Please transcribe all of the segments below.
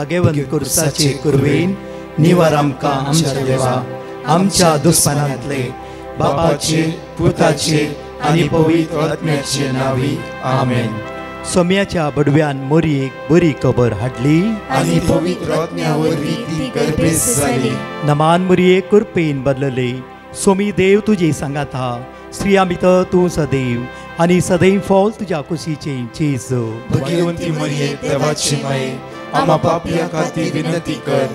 भाग्यवंत कुर्साचे कुरवेन निवार आमकां आमच्या देवा आमच्या दुस्मनांतले बापाचे पुताचे आनी पवित्र आत्म्याचे नावी आमेन. सोम्याच्या बडव्यान मोरयेक बरी खबर हाडली आनी पवित्र आत्म्या वरवीं ती गर्भेस जाली. नमान मोरये कुरपेन बदलले. सोमी देव तुजे सांगात हा. स्त्रिया भितर तूं सदैव आनी सदैव फॉल तुज्या कुशीचे चेज. भाग्यवंती मरिये देवाची माये आम्हा पापियां खातीर विनंती कर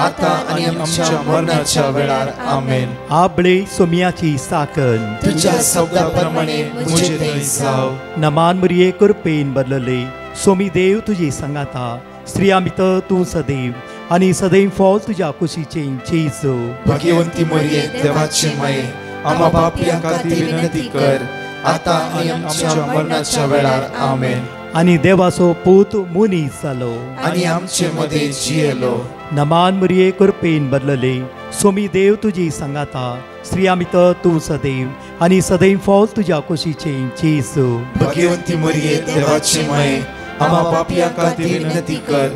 आता आनी आमच्या मरणाच्या वेळार आमेन. आबळे सोम्याची साकन तुझ्या शब्दाप्रमाणे मुझे थंय जाव. नमान मोरये कुरपेन बदलले. सोमी देव तुजे सांगात हा. स्त्रिया भितर तूं सदैव आनी सदैव फॉल तुज्या कुशीचे चेज. भाग्यवंती मरिये देवाची माये आम्हा पापियां खातीर विनंती कर आता आनी आमच्या मरणाच्या वेळार आमेन. आनी देवाचो पूत मुनीस जालो आनी आमचे मदे जियेलो. नमान मोरये कुरपेन बदलले. सोमी देव तुजी सांगात हा. स्त्रिया भितर तूं सदैव आनी सदैव फॉल तुज्या कुशीचे चेज. भाग्यवंती मरिये देवाची माये आम्हा पापियां खातीर विनंती कर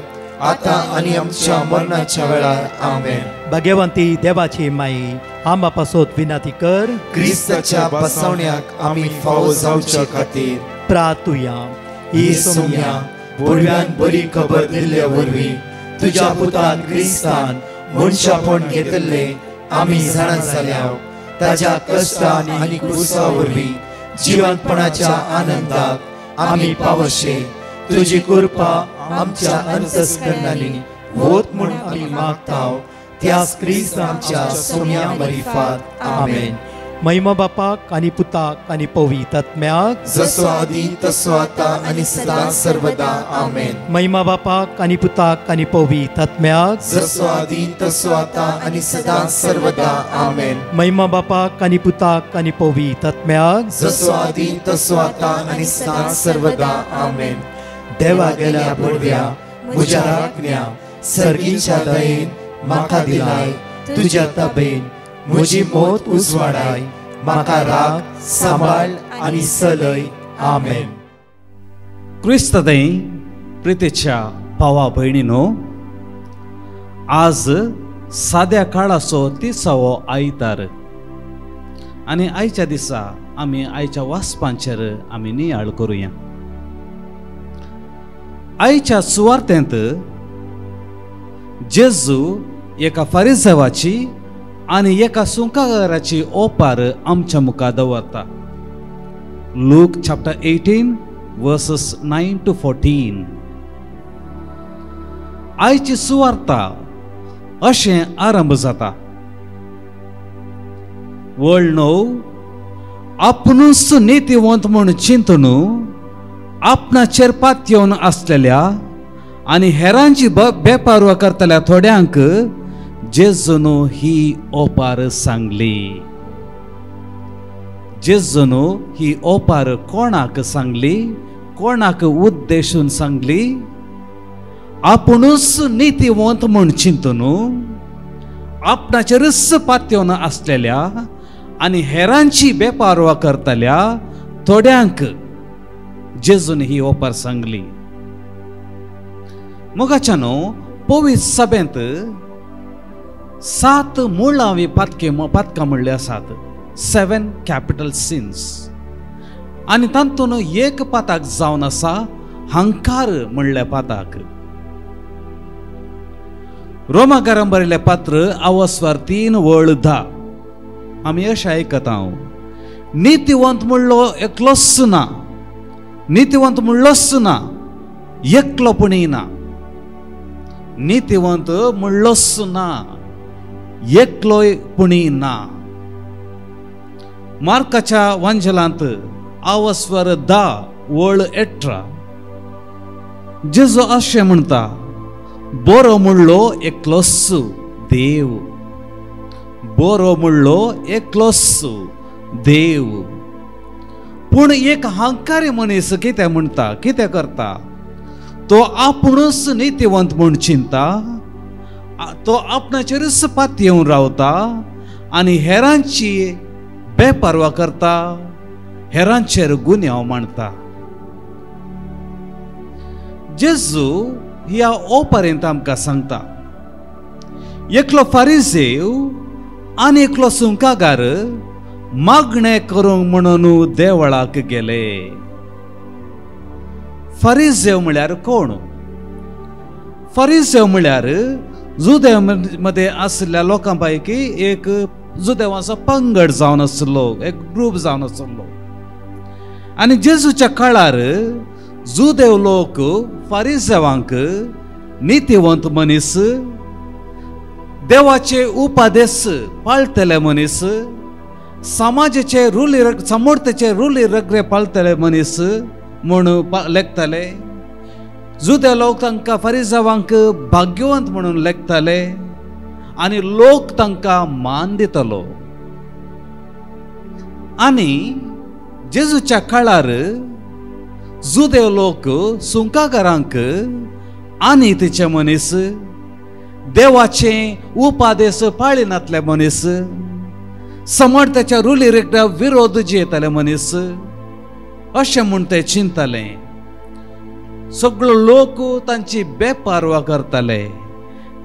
आता आनी आमच्या मरणाच्या वेळार आमेन. भाग्यवंती देवाचे माये आम्हा पासत विनंती कर. क्रिस्ताच्या बसवण्याक आमी फावो जावचे खातीर प्रार्थुया. ही सोम्या बडव्यान बरी खबर दिल्ल्या वरवीं तुज्या पुतान क्रिस्तान मनशापण घेतले आमी जाणा जाल्या. ताज्या कश्टान आनी क्रुसा वरवीं जिवंतपणाच्या आनंदाक आमी पावशे. तुजी कृपा आमच्या अंतस्करणांनी होत म्हूण आमी मागताव. त्याच क्रिस्त आमच्या सोम्या मरिफात आमेन. महिमा बापाक आनी पुताक आनी पवित्र आत्म्याक जसो आदी तसो आता आनी सदां सर्वदा आमेन. महिमा बापाक आनी पुताक आनी पवित्र आत्म्याक जसो आदी तसो आता आनी सदां सर्वदा आमेन. महिमा बापाक आनी पुताक आनी पवित्र आत्म्याक जसो आदी तसो आता आनी सदां सर्वदा आमेन. देवा गेल्या बडव्या म्हज्या राखण्या सर्गीच्या दयेन म्हाका दिलाय. तुज्या तबेन म्हजी मोत उजवाडाय. म्हाका राख सांबाळ आनी चलय. आमेन. क्रिस्तदय प्रितेच्या भावा भयणीनो, आज साद्या काळाचो 30वो आयतार आनी आयच्या दिसा आमी आयच्या वाचपांचेर आमी नियाळ करुया. आयच्या सुवार्तेंत जेजू एका फारिसेवाची आनी एका सुंकाराची ओपार आमच्या मुखार दवरता. Look chapter 18 versus 9 to 14. आयची सुवार्ता अशें आरंभ जाता. वळणो आपणूच नितीवंत म्हूण चिंतून आपणाचेर पात येवन आसलेल्या आनी हेरांची बेपारवा करतल्या थोड्यांक जेजून ही ओपार सांगली. जेजून ही ओपार कोणाक सांगली, कोणाक उद्देशून सांगली? आपुणूच नितीवंत म्हूण चिंतून आपणाचेरच पातयेवन आसलेल्या आनी हेरांची बेपारवा करतल्या थोड्यांक जेजून ही ओपार सांगली. मोगाच्यानो पवित्र सभेंत 7 मुळावी पातकां म्हणले आसात. 7 कॅपिटल सिन्स. आनी तातूंत एक पाताक जावन आसा हंकार म्हणल्या पाताक. रोमाकारांक बरयलें पत्र अवस्वर 3:10 आमी अशें आयकता. नितीवंत म्हणलो एकलोच ना, नितीवंत म्हणलोच ना, एकलोपणी ना. नितीवंत म्हणलोच ना, एकलोपणी ना. मार्काच्या वांजलांत अवस्वर 10:18 जेजू अशें म्हणटा, बरो म्हणलो एकलोच देव. बरो म्हणलो एकलोच देव. पूण एक हंकारी मनीस कितें म्हणटा, कितें करता? तो आपुणूच नितीवंत म्हूण चिंता. तो आपणाचेरच पात येवन रावता आनी हेरांची बेपारवा करता, हेरांचेर गुन्यांव मांडटा. जेजू ह्या पर्यंत आमकां सांगता, एकलो फारिसेव आनी एकलो सुंकागार मागणे करूंक म्हणून देवळाक गेले. फारिसेव म्हळ्यार कोण? फारिसेव म्हळ्यार जुदेव मध्ये आसलेल्या लोकां पैकी एक जुदेवाचो पंगड जावन आसलो, एक ग्रूप जावन आसलो. आनी जेजूच्या काळार जुदेव लोक फारिसेवांक नितीवंत मनीस, देवाचे उपादेश पाळटले मनीस, समाजाचे समोरतेचे रुली रगरे पाळटले मनीस म्हणून लेखताले. जुदेव लोक तांकां फारिसेवांक भाग्यवंत म्हणून लेखताले आनी लोक तांकां मान दितलो. आनी जेजूच्या काळार जुदेव लोक सुंकागारांक आनी तिचे मनीस, देवाचे उपादेश पाळिनातले मनीस, समर्थाच्या रुली रेखड्या विरोध जेतले मनीस अशें म्हूण ते चिंतले. सगळो लोक तांची बेपारवा करताले,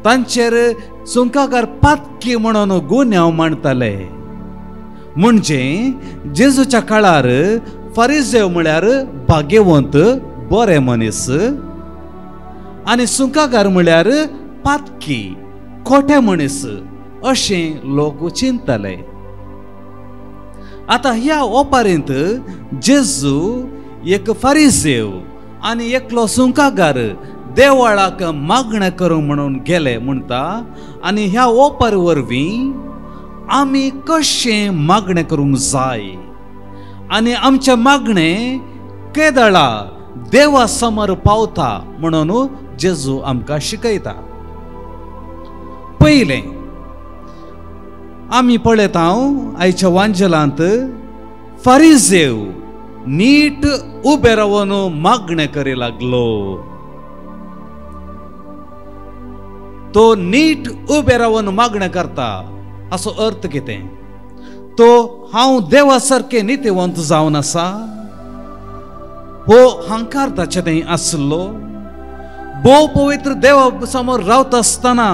तांचेर सुंकागार पातकी म्हणून गुन्यांव मांडताले. म्हणजे जेजूच्या काळार फारिसेव म्हळ्यार भाग्यवंत बरे मनीस आनी सुंकागार म्हळ्यार पातकी खोटे मनीस अशें लोक चिंतले. आता ह्या ओपारेंत जेजू एक फारिसेव आनी एकलो सुंकागार देवळाक मागणे करूंक म्हणून गेले म्हणटा. आनी ह्या ओपार वरवीं आमी कशें मागणे करूंक जाय आनी आमचे मागणे केदळा देवा समोर पावता म्हणून जेजू आमकां शिकयता. पयलें आमी पळयता आयच्या वांजलांत फारिसेव नीट उबे रावन मागणे करी लागलो. तो नीट उबे रावन मागणे करता असो अर्थ कितें? तो हांव देवा सारके नितीवंत जावन आसा हो हंकार ताचे थंय आसलो. भोव पवित्र देवा समोर रावता आसतना,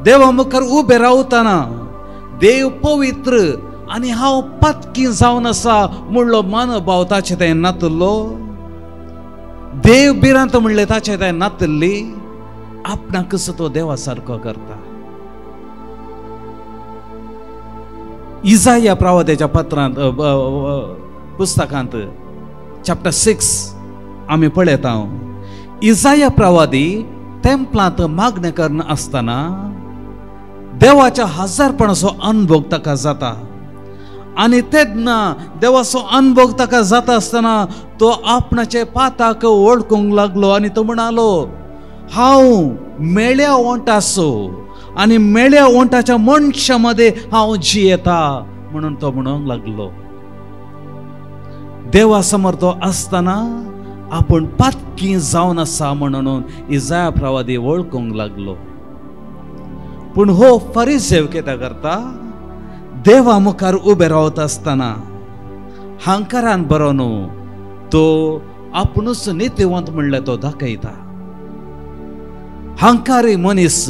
देवा मुखार उबे रावतना देव पवित्र आनी हांव पातकी जावन आसा म्हणलो मनोभाव ताचे थंय नातलो. देव बिरांत म्हणले ताचे थंय नातल्ली. आपणाक कसो तो देवा सारको करता. इजाया प्रवाद्याच्या पत्रांत पुस्तकांत चॅप्टर 6 आमी पळयता. इजाया प्रवादी टेंपलांत मागणे करना आसतना देवाच्या हजारपणाचो अनुभव ताका जाता. आनी तेन्ना देवाचो अनुभव ताका जाता आसतना तो आपणाचे पाताक वळखूंक लागलो आनी तो म्हणालो, हांव मेळ्या ओंटासो आनी मेळ्या ओंटाच्या मनशा मध्ये हांव जियेता म्हणून तो म्हणूंक लागलो. देवा समोर तो आसतना आपूण पातकी जावन आसा म्हणून इजाया प्रवादी वळखूंक लागलो. पूण हो फारिसेव कितें करता? देवा मुखार उबे रावता आसतना हंकारान बरो न्हू, तो आपुणूच नितीवंत म्हणले तो दाखयता. हंकारी मनीस,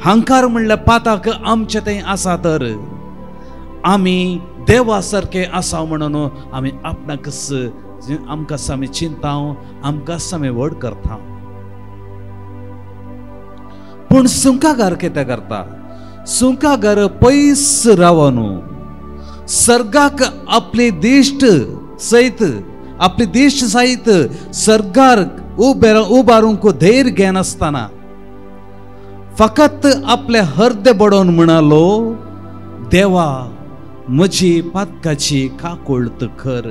हंकार म्हणले पाताक आमचे थंय आसा तर आमी देवा सारके आसा म्हणून आमी आपणाकच आमकां आमी चिंता, आमकां आमी व्हड करता. पूण सुंकागार कितें करता? सुंकागार पयस रावन सर्गाक आपली दिश्ट सयत सर्गार उबारूंक धैर्य घेनासतना फकत आपले हृदय बडोवन म्हणालो, देवा म्हजी पातकाची काकुळत कर.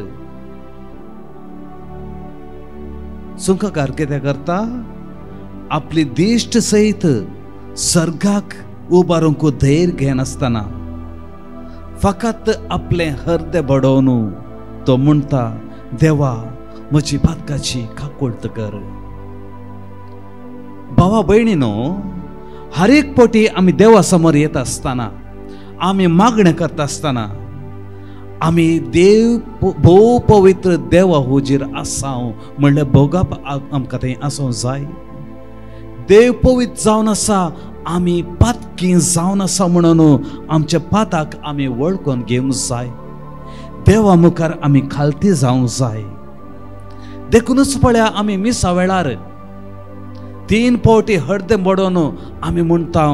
सुंकागार कितें करता? आपली दिश्ट सयत सर्गाक उबारूंक धैर्य घेनासतना फकत आपले हृदय बडोवन तो म्हणटा, देवा म्हजी पातकाची काकुळत कर. भावा भयणीनो, हर एक पावटी आमी देवा समोर येता आसतना, आमी मागणे करता आसतना आमी देव भोव पवित्र देवा हुजीर आसाव म्हणल्यार भोगप आमकां थंय आसूंक जाय. देव पवित्र जावन आसा, आमी पातकी जावन आसा म्हणून आमच्या पाताक आमी वळखून घेवंक जाय. देवा मुखार आमी खालती जावंक जाय. देखूनच पळया, आमी मिसा वेळार 3 फावटी हळदे मोडून आमी म्हणटा,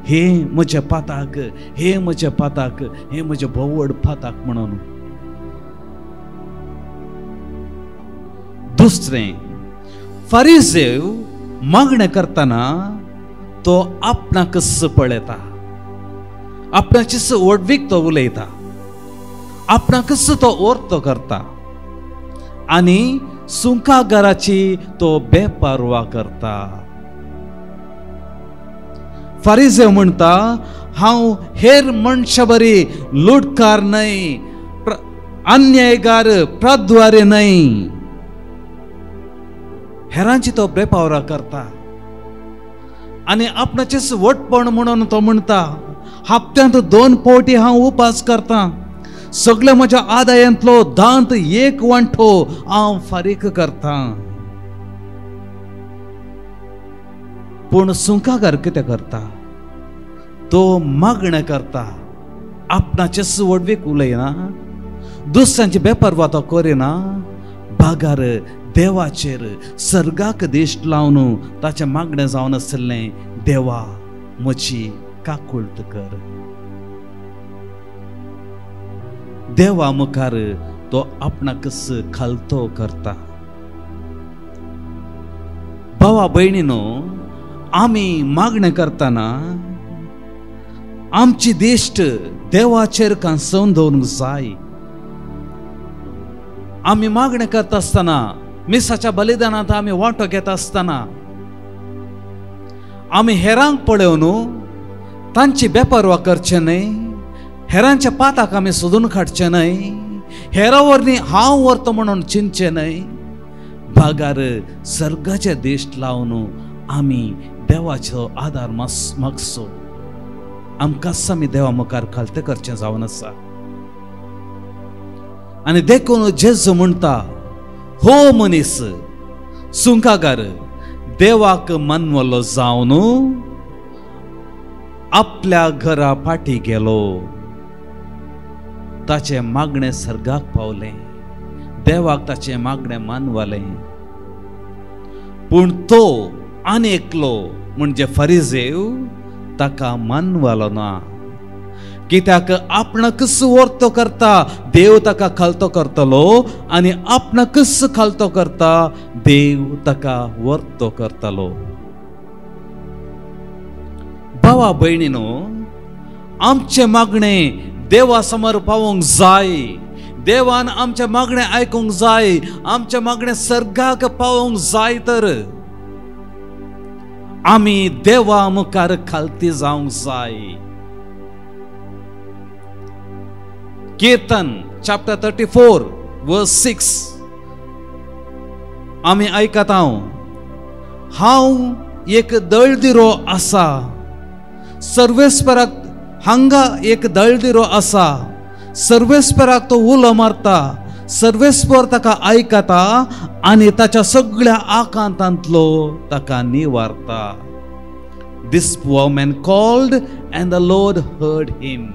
हे म्हज्या पाताक, हे म्हज्या पाताक, हे म्हज्या भोवड पाताक म्हणून. दुसरें, फारिजेव मागणें करतना तो आपणाकच पळयता, आपणाचीच वडवीक तो उलयता, आपणाकच तो ओर्त करता आनी सुंकागाराची तो बेपारवा करता. फारिजेव म्हणटा, हांव हेर मनशा बरी लुटकार न्हय, अन्यायगार, प्रद्वारे न्हय. हेरांची तो बेपावरा करता आनी आपणाचेच वटपण म्हणून तो म्हणटा, हप्त्यांत 2 फावटी हांव उपास करता, सगळ्या म्हज्या आदायांतलो 10th वांटो हांव फारीक करता. पूण सुंकागार कितें करता? तो मागणें करता, आपणाचेच वडवीक उलयना, दुसऱ्यांची बेपरवा तो करिना, भागार देवाचेर सर्गाक दिश्ट लावन ताचे मागणें जावन आशिल्लें, देवा म्हजी काकुळट कर. देवा मुखार तो आपणाकच खालतो करता. भावा भयणीनो, आमी मागणें करतना आमची दिश्ट देवाचेर कांसोवन दवरूंक जाय. आमी मागणें करता आसतना, मिसाच्या बलिदानांत आमी वांटो घेता आसतना आमी हेरांक पळोवन तांची बेपरवा करचें न्हय, हेरांच्या पाताक आमी सोदून काडचें न्हय, हेरां वरवीं हांव व्हरता म्हणून चिंतचें न्हय, भागार सर्गाचे दिश्ट लावन आमी देवाचो आदार मागचो. आमकांच आमी देवा मुखार खालतें करचें जावन आसा. आनी देखून जेजू म्हणटा, हो मनीस सुंकागार, देवाक मानवलो जावन आपल्या घरा फाटी गेलो, ताचे मागणें सर्गाक पावलें, देवाक ताचे मागणें मानवालें. पूण तो आनी एकलो म्हणजे फारिजेव ताका मानवालो ना, कित्याक आपणाकच वर्तो करता, देव ताका खालतो करतलो, आनी आपणाकच खालतो करता, देव ताका वर्तो करतलो. भावा भयणीनो, आमचे मागणें देवा समोर पावोंक जाय. देवान आमचे मागणें आयकूंक जाय, आमचे मागणें सर्गाक पावोंक जाय. तर आमी देवा मुखार खालती जावंक जाय. कीर्तन चॅप्टर 34 वर्स 6 आमी आयकता, हांव एक दळदिरो आसा, सर्वेस्पराक हांगा एक दळदिरो आसा, सर्वेस्पराक तो उलो मारता, सर्वेस्पर ताका आयकता आनी ताच्या सगळ्या आकांतांतलो ताका निवारता. This poor man called and the Lord heard him.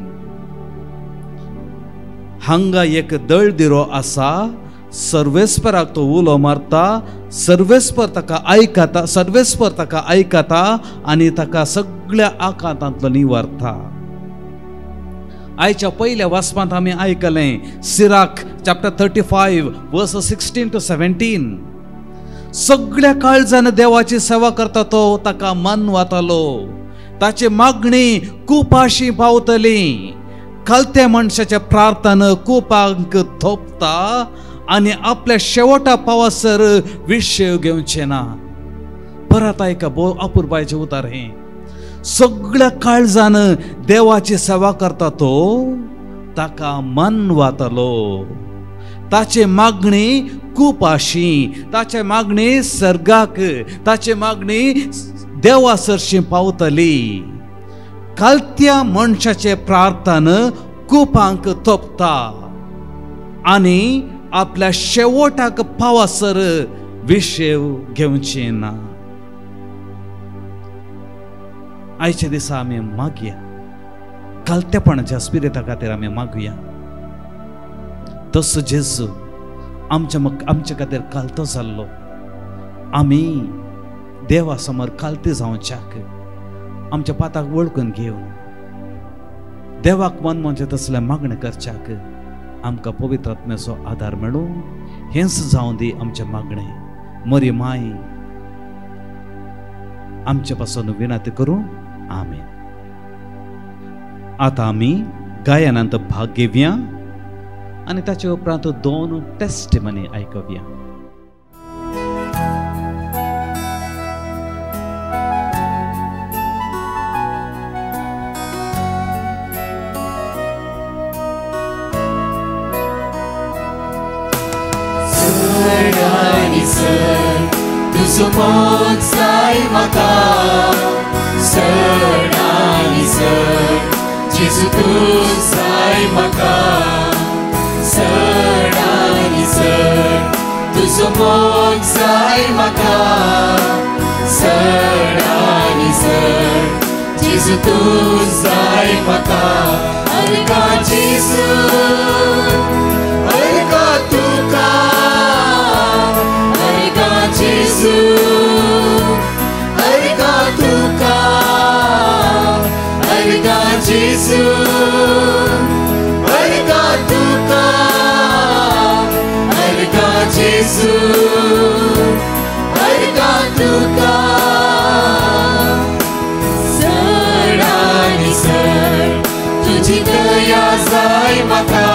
हांगा एक दळदिरो आसा, सर्वेस्पराक तो उलो मारता, सर्वेस्पर ताका आयकता आनी ताका सगळ्या आकांतांतलो निवारता. आयच्या पयल्या वाचपांत आमी आयकलें, सिराक चॅप्टर 35 वर्स 16 to 17. सगळ्या काळजान देवाची सेवा करता तो ताका मानवतालो, ताची मागणी कुपाशी पावतली. खालत्या मनशाच्या प्रार्थना कुपांक थोपता आनी आपल्या शेवटा पावसर विशय घेवचे ना. परत आयका, अपुरबायचे उतार हे. सगळ्या काळजान देवाची सेवा करता तो ताका मानवतालो. ताची मागणी कुपाशी, ताची मागणी सर्गाक, ताची मागणी देवासरशी पावतली. खालत्या मनशाचे प्रार्थना कुपांक थोपता आनी आपल्या शेवटाक पावासर विशेव घेवचे ना. आयच्या दिसा आमी मागया, कालतेपणाच्या स्पिरिता खातीर आमी मागुया. तसो जेजू आमच्या खातीर कालतो जाल्लो, आमी देवा समोर कालते जावच्याक आमच्या पाताक वळखून घेवन देवाक मन म्हणजे तसले मागणे करच्याक आमकां पवित्र आत्म्याचो आधार मेळूं. हेंच जावं दी आमचे मागणे. मरी माय आमचे पासून विनंती करूं. आमेन. आता आमी गायनांत भाग घेवया आनी ताचे उपरांत 2 टेस्टिमनी आयकवया. तुझो मोग जाय म्हाका, सण आनी सण जेजू तूं जाय म्हाका, सण आनी सण तुझो मोग जाय म्हाका, सण आनी सण जेजू तूं जाय म्हाका. अर्गा जेजू, अर्गा तुका, जेजू, अर्गा तुका, अर्गा जेजू, अर्गा तुका, अर्गा जेजू, अर्गा तुका. सण आनी सण तुझी दया जाय म्हाका,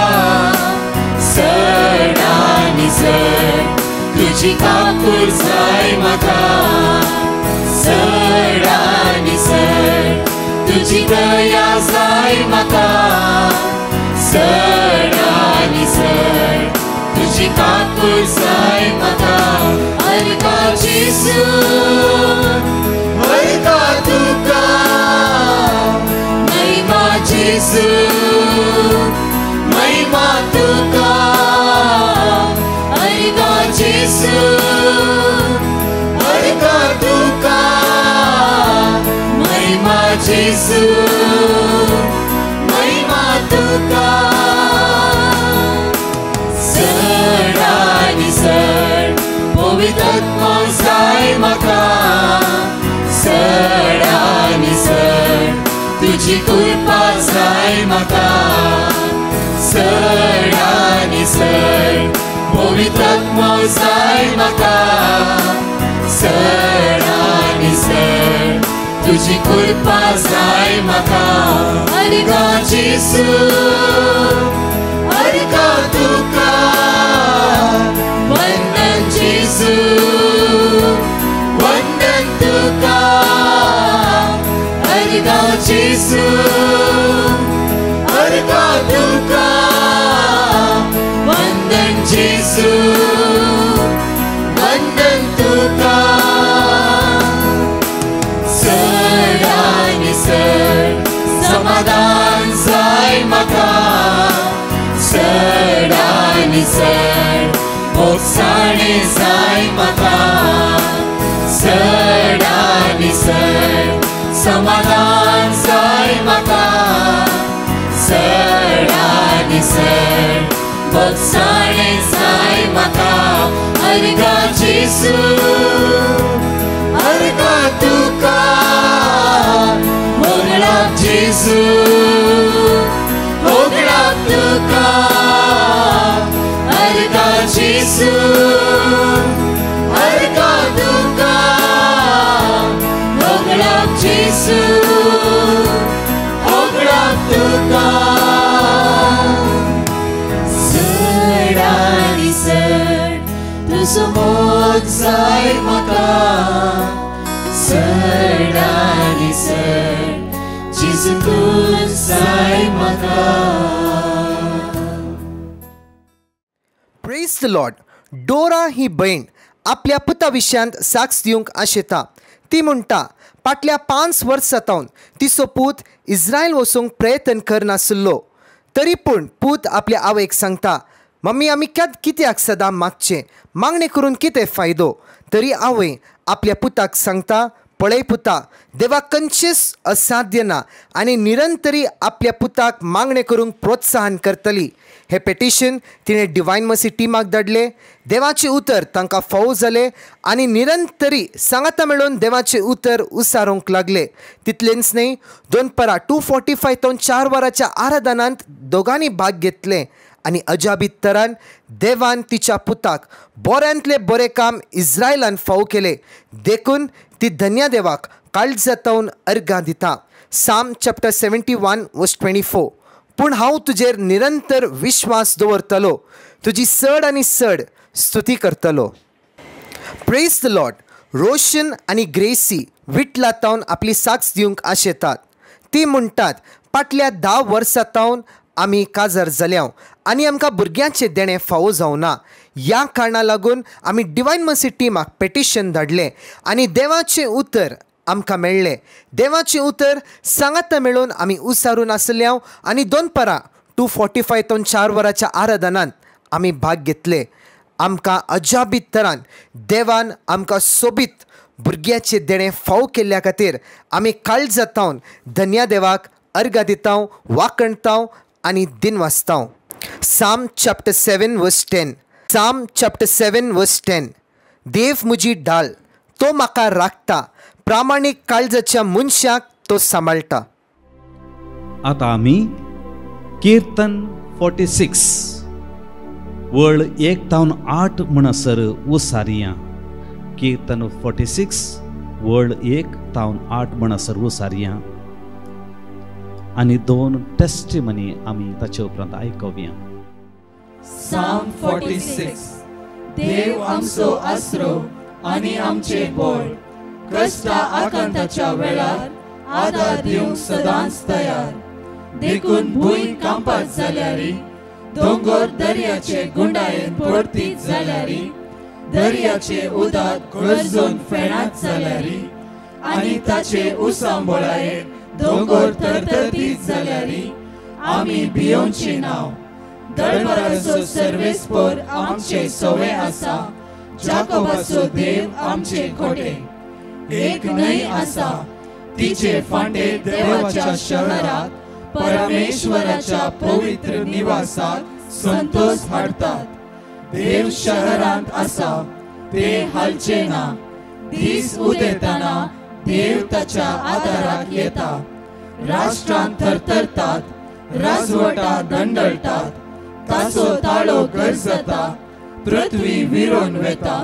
सण आनी सण तुझी काकूर जाय म्हाका, सण आनी सण तुझी दया जाय म्हाका, सण आनी सण तुझी काकूर जाय म्हाका. अर्गा जेजू, अर्गा तुका, महिमा जेजू, महिमा तुका, अर्गा जेजू, अर्गा तुका, महिमा जेजू, महिमा तुका. सण आनी सण पवित्र आत्मा जाय म्हाका, सण आनी सण तुझी कृपा जाय म्हाका, सण आनी सण पवित्र आत्मा जाय म्हाका, सण आनी सण तुझी कृपा जाय म्हाका. अर्गा जेजू, अर्गा तुका, वंदन जेजू, वंदन तुका, अर्गा जेजू, अर्गा तुका, वंदन जेजू, वंदन तुका. सण आनी सण समाधान जाय म्हाका, सण आनी सण मोक्षाणे जाय म्हाका, सण आनी सण समाधान जाय म्हाका, सण आनी सण मोक्षाणे जाय म्हाका. अर्गा जेजू, अर्गा तुका, होगळाक जेजू, होगळाक तुका, अर्गा जेजू, अर्गा तुका, होगळाक जेजू, होगळाक तुका. सण आनी सण तुझो मोग जाय म्हाका, सण आनी सण जेजू तूं जाय म्हाका. Praise the Lord. डोरा ही भयण आपल्या पुता विशयांत साक्ष दिवंक आशेता. ती म्हणटा फाटल्या 5 वर्सां जावन तिचो पूत इस्रायल वचूंक प्रयत्न करनासलो, तरी पूण पूत आपल्या आवयक सांगता, मम्मी आमी कित्याक सदां मागचें, मागणें करून कितें फायदो? तरी आवय आपल्या पुताक सांगता, पळय पुता, देवाक खंयचेंच असाध्य ना आनी निरंतरी आपल्या पुताक मागणें करूंक प्रोत्साहन करतली. हे पेटिशन तिणें डिवायन मर्सी टीमाक धाडलें. देवाचें उतर तांकां फावो जालें आनी निरंतरी सांगाता मेळून देवाचें उतर उसारूंक लागलें. तितलेंच न्हय, 2:45 तो 4 वरांच्या आराधनांत दोगांनी भाग घेतलें आनी अजाबीत तरान देवान तिच्या पुताक बऱ्यांतले बरें काम इस्रायलान फावो केलें. देखून ती धन्य देवाक काळजांतवन अर्गां दिता. साम चॅप्टर 71:24. पूण हांव तुजेर निरंतर विश्वास दवरतलो, तुजी चड आनी चड स्तुती करतलो. Praise the Lord. रोशन आनी ग्रेसी विटलातावन आपली साक्ष दिवंक आशेतात. ती म्हणटात, फाटल्या 10 वर्सांतावन आमी काजार जाल्यांव आनी आमकां भुरग्यांचें देणें फावो जावना. ह्या कारणाक लागून आमी डिवायन मर्सी टीमाक पेटिशन धाडलें आनी देवाचें उतर आमकां मेळ्ळें. देवाचें उतर सांगाता मेळून आमी उसारून आसल्यांव आनी 2:45 तो 4 वरांच्या आराधनांत आमी भाग घेतले. आमकां अजाबीत तरान देवान आमकां सोबीत भुरग्याचें देणें फावो केल्ल्या खातीर आमी काळजांतवन धन्य देवाक अर्गां दितांव, वाखणटांव आनी दिनवासतांव. साम चॅप्टर 7:10. साम चॅप्टर 7:10. देव म्हजी ढाल, तो म्हाका राखता, प्रामाणीक काळजाच्या मनशाक तो सांबाळटा. आता आमी कीर्तन 46 वळ 1-8 म्हणसर उसारिया. कीर्तन 46 वळ 1-8 म्हणसर उसारिया आनी 2 टेस्टिमनी आमी ताचे उपरांत आयकवया. Psalm 46. देव आमचो आसरो आनी आमचे बळ, कश्टा आकांताच्या वेळार आदार दिवंक सदांच तयार. देखून भूंय कांपात जाल्यारी, दोंगर दर्याचे गुंडायेन पडतीत जाल्यारी, दर्याचे उदक गळजून फेणात जाल्यारी, आनी ताचे उसांबळायेर दोंगर तरतरतीत जाल्यारी, आमी भियोंची नाव. दळबराचो सर्वेस्पर आमचे सोवे आसा, जाकोबाचो देव आमचे खोटे. एक न्हंय आसा, तिचे फांटे देवाच्या शहरात, परमेश्वराच्या पवित्र निवासात संतोष हाडतात. देव शहरांत आसा, ते हालचे ना. दीस उदेताना देव ताच्या आदाराक येता. राष्ट्रांत थरथरतात, राजवटा दंडळटात, ताचो ताळो गरजता, पृथ्वी विरोन वेता.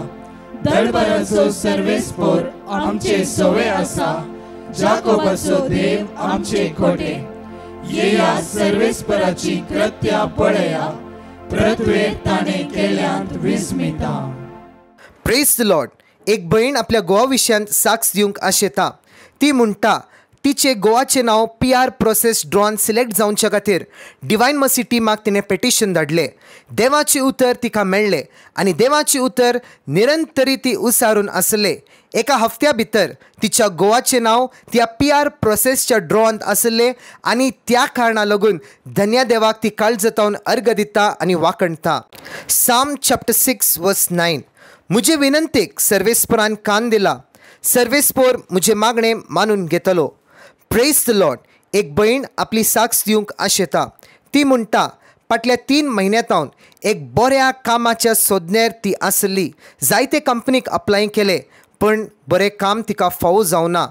दळबराचो सर्वेस्पर आमचे सोवे आसा, जाकोबाचो देव आमचे खोटे. येया सर्वेस्पराची कृत्या पळया, पृथ्वेर ताणें केल्यांत विस्मिता. Praise the Lord. एक भयण आपल्या गोवा विशयांत साक्ष दिवंक आशेता. ती म्हणटा, तिचे गोवाचें नांव PR प्रोसेस ड्रॉन सिलेक्ट जावचे खातीर डिवायन मर्सी टीमाक तिणें पेटिशन धाडलें. देवाचें उतर तिका मेळ्ळें आनी देवाचें उतर निरंतरी ती उसारून आसलें. एका हफ्त्या भितर तिच्या गोवाचें नांव त्या PR प्रोसेसच्या ड्रॉंत आसलें आनी त्या कारणाक लागून धन्य देवाक ती काळजांतवन अर्घ दिता आनी वाखणटा. साम चॅप्टर 6:9. म्हजे विनंतेक सर्वेस्परान कान दिला, सर्वेस्पर म्हजे मागणें मानून घेतलो. Praise the Lord. एक भयण आपली साक्ष दिवंक आशेता. ती म्हणटा, फाटल्या 3 म्हयन्यांतावन एक बऱ्या कामाच्या सोदण्यार ती आसली. जायते कंपनीक अप्लाय केले पण बरें काम तिका फावो जावना.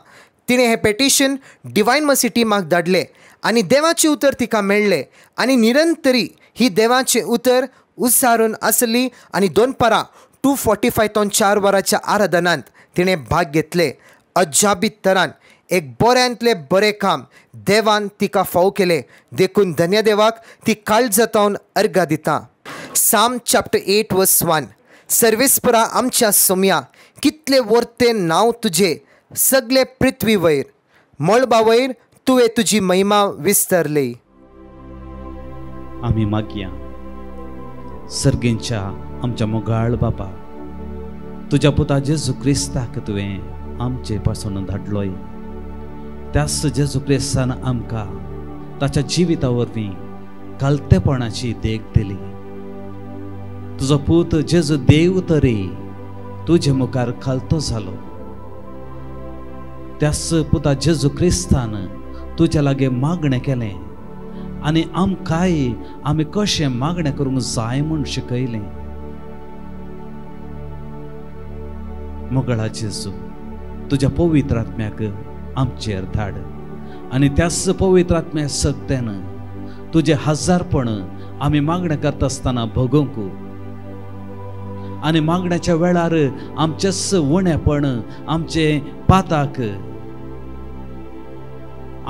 तिणें हें पेटिशन डिवायन मर्सी टीमाक धाडलें आनी देवाचें उतर तिका मेळ्ळें आनी निरंतरी ही देवाचें उतर उसारून आसली आनी 2:45 तो 4 वरांच्या आराधनांत तिणें भाग घेतले. अजाबीत तरान एक बऱ्यांतलें बरें काम देवान तिका फावो केलें. देखून धन्य देवाक ती काळजांतवन अर्घ दिता. साम चॅप्टर 8:1. सर्वेस्परा आमच्या सोम्या, कितले वर्ते नांव तुजे सगळे पृथ्वी वयर, मळबा वयर तुवें तुजी महिमा विस्तरली. आमी मागया. सर्गेंच्या आमच्या मोगाळ बापा, तुज्या पुता जेजू क्रिस्ताक तुवें आमचे पासून धाडलोय. त्याच जेजू क्रिस्तान आमकां ताच्या जिविता वरवीं कालतेपणाची देख दिली. तुजो पूत जेजू देव तरी तुझे मुखार खालतो जालो. त्याच पुता जेजू क्रिस्तान तुझ्या लागे मागणें केलें आनी आमकांय आमी कशें मागणें करूंक जाय म्हूण शिकयलें. मोगळा जेजू तुज्या पवित्र आत्म्याक आमचेर धाड आनी त्याच पवित्र आत्म्या सत्यान तुझे हजारपण आमी मागणें करता आसतना भोगूंक आनी मागण्याच्या वेळार आमचेच उणेपण आमचे पाताक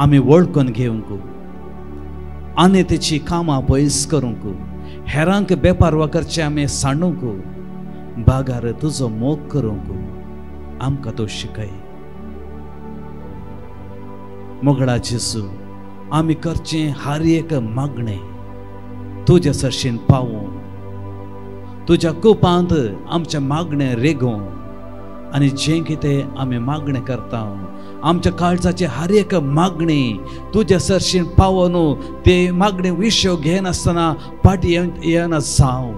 आमी वळखून घेवंक आनी तेची कामां पयस करूंक हेरांक बेपारवा करचे आमी सांडूंक बागार तुजो मोग करूंक आमकां तो शिकय. मोगळा जेजू आमी करचें हर एक मागणें तुज्या सरशीन पावूं तुज्या कोपांत आमचे मागणें रेगों आनी जें कितें आमी मागणें करता आमच्या काळजाची हर एक मागणी तुज्या सरशीन पावोन ते मागणे विशय घेन आसतना फाटी येना जावं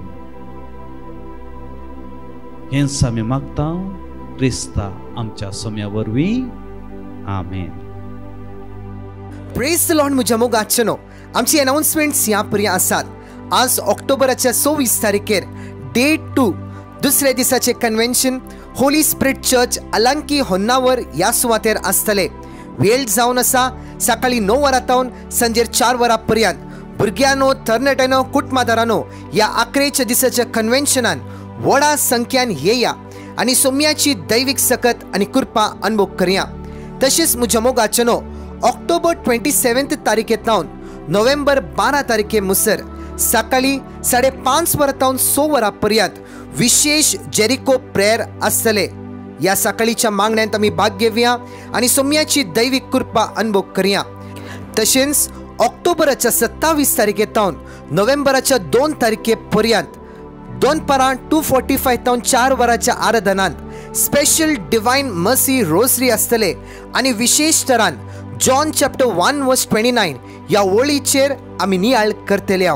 हेंच आमी मागता क्रिस्ता आमच्या सोम्या वरवीं. आमेन. Praise the Lord. म्हज्या मोगाचनो आमची अनाउन्समेंट्स ह्या परी आसात. आज ऑक्टोबराच्या 24 तारखेर डे 2 दुसऱ्या दिसाचे कन्व्हेन्शन होली स्पिरिट चर्च अलंकी होन्नावर ह्या सुवातेर आसतले. वेळ जावन आसा सकाळी 9 वरांतावन सांजेर 4 वरां पर्यंत. भुरग्यांनो, तरणाट्यांनो, कुटुंबादारांनो, ह्या 11 दिसाच्या कन्व्हेन्शनान व्हडा संख्यान येया आनी सोम्याची दैवीक सकत आनी कृपा अनुभव करया. तशेंच म्हज्या मोगाचनो ऑक्टोबर 27 तारखेतावन नोव्हेंबर 12 तारखे मुसर सकाळी 5:30 वरांतावन 6 वरां पर्यंत विशेष जेरिको प्रेयर आसतले. ह्या सकाळीच्या मागण्यांत आमी भाग घेवया आनी सोम्याची दैवीक कृपा अनुभव करया. तशेंच ऑक्टोबराच्या 27 तारखेतावन नोव्हेंबराच्या 2 तारखे पर्यंत दोनपरां 2:45 तावन 4 वरांच्या आराधनांत स्पेशल डिवायन मर्सी रोजरी आसतले आनी विशेष तरान जॉन चॅप्टर 1:29 ह्या वळीचेर आमी नियाळ करतले.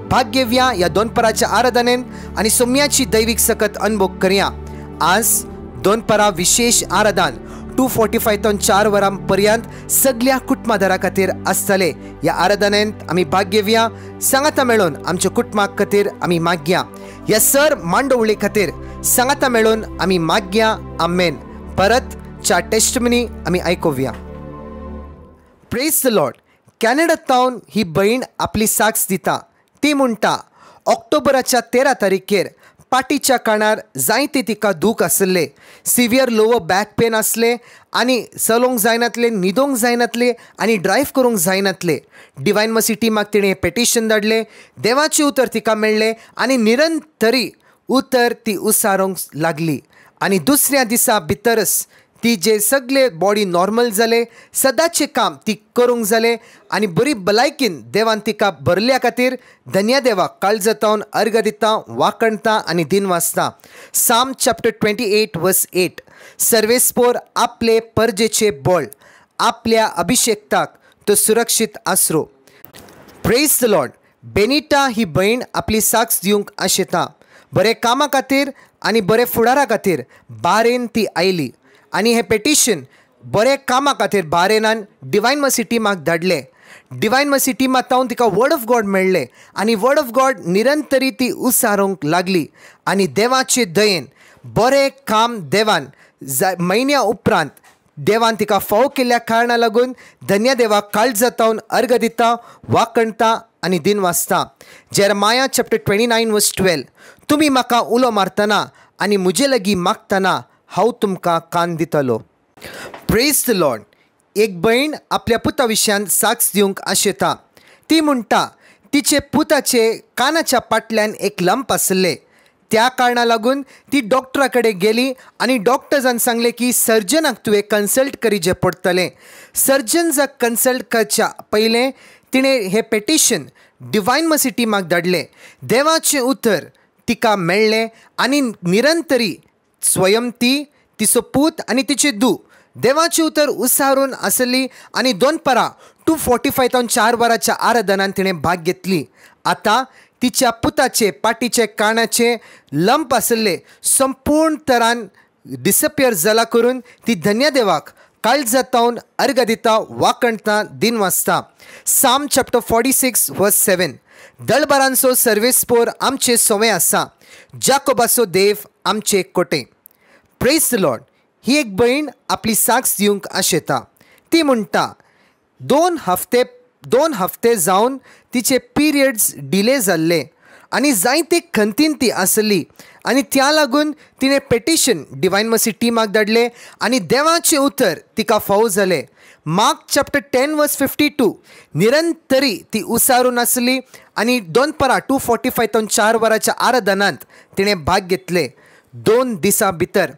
भाग घेवया ह्या दोनपराच्या आराधनेन आनी सोम्याची दैवीक सकत अनुभव करया. आज दोनपरां विशेष आराधन 2:45 तावन 4 वरां पर्यंत सगळ्या कुटुंबादारा खातीर आसतले. ह्या आराधनेंत आमी भाग घेवया. सांगाता मेळून आमच्या कुटुंबाक खातीर आमी मागया. ह्या सर मांडवळे खातीर सांगाता मेळून आमी मागया. आमेन. परत च्या टेस्टमनी आमी आयकुया. Praise the Lord. कॅनडातावन ही भयण आपली साक्ष दिता. ती म्हणटा ऑक्टोबराच्या 13 तारखेर पाटीच्या काणार जायते तिका दूख आसले. सिवियर लोवर बॅक पेन आसले आनी चलोवंक जायनातले, न्हिदोंक जायनातले आनी ड्रायव्ह करूंक जायनातले. डिवायन मर्सी टिमाक तिणें पेटिशन धाडलें. देवाचें उतर तिका मेळ्ळें आनी निरंतरी उतर ती उसारोंक लागली आनी दुसऱ्या दिसा भितरच तिजे सगळे बॉडी नॉर्मल जाले. सदांचें काम ती करूंक जालें आनी बरी भलायकीन देवान तिका भरल्या खातीर धन्य देवाक काळजातावन अर्घ दिता, वाकणता आनी दिन वाचता. साम चॅप्टर 28:8 सर्वेस्पोर आपले परजेचे बोळ आपल्या अभिषेक्ताक तो सुरक्षीत आसरो. Praise the Lord. बेनिटा ही भयण आपली साक्ष दिवंक आशेता. बरे कामा खातीर आनी बरे फुडारा खातीर बारेन ती आयली आनी हे पेटिशन बरे कामा खातीर बारेनान डिवायन मर्सी टिमाक धाडले. डिवायन मर्सी टिमातावन तिका वर्ड ऑफ गॉड मेळ्ळें आनी वर्ड ऑफ गॉड निरंतरी ती उसारोंक लागली आनी देवाचे दयेन बरें काम देवान म्हयन्या उपरांत देवान तिका फावो केल्ल्या कारणां लागून धन्य देवाक काळजातावन अर्घ दिता, वाकणता आनी दिन वाचता. जेरमाया चॅप्टर 29:12 तुमी म्हाका उलो मारतना आनी म्हजे लागीं मागतना हांव तुमकां कान दितलो. Praise the Lord. एक भयण आपल्या पुता विशयान साक्ष दिवंक आशेता. ती म्हणटा तिचे पुताचे कानाच्या पाटल्यान एक लंप आसले. त्या कारणां लागून ती डॉक्टरा कडेन गेली आनी डॉक्टर्सान सांगलें की सर्जनाक तुवें कन्सल्ट करीचें पडटलें. सर्जन्साक कन्सल्ट करच्या पयलें तिणें हें पेटिशन डिवायन मर्सी टिमाक धाडलें. देवाचें उतर तिका मेळ्ळें आनी निरंतरी स्वयं ती, तिचो पूत आनी तिचे धूव देवाचें उतर उसारून आसली आनी दोनपरां 2:45 तावन 4 वरांच्या आराधनान तिणें भाग घेतली. आतां तिच्या पुताचे पाटीचे कानाचे लंप आसले संपूर्ण तरान डिसपियर जाला करून ती धन्य देवाक काळज जातावन अर्घ दिता वाकणता दिन वाचता. साम चॅप्टर 46 वर्स 7. दळबारांचो सर्वेस्पोर आमचे सोवे आसा, जाकोबाचो देव आमचे कोटे. Praise the Lord. ही एक भयण आपली साक्ष दिवंक आशेता. ती म्हणटा 2 हफ्ते जावन तिचे पिरियड्स डिले जाल्ले आनी जायते खंतीन ती आसली आनी त्या लागून तिणें पेटिशन डिवायन मर्सी टिमाक धाडले आनी देवाचें उतर तिका फावो जालें. मार्क चॅप्टर 10 वर्स 52. निरंतरी ती उसारून आसली आनी दोनपरां 2:45 4 वरांच्या आराधनांत तिणें भाग घेतले. 2 दिसां भितर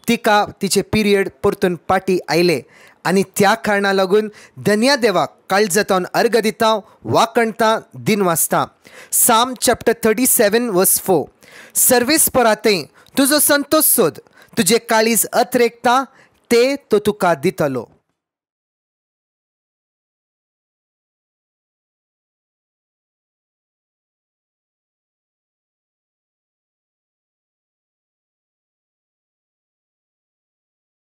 तिका तिचे पिरियड परतून पाटी आयले आनी त्या कारणां लागून धन्या देवाक काळजातावन अर्घ दिता वाकणता दिन वाचता. साम चॅप्टर 37 वर्स 4. सर्वेस्परातें तुजो संतोष सोद, तुजे काळीज अत्रेकता ते तो तुका दितलो.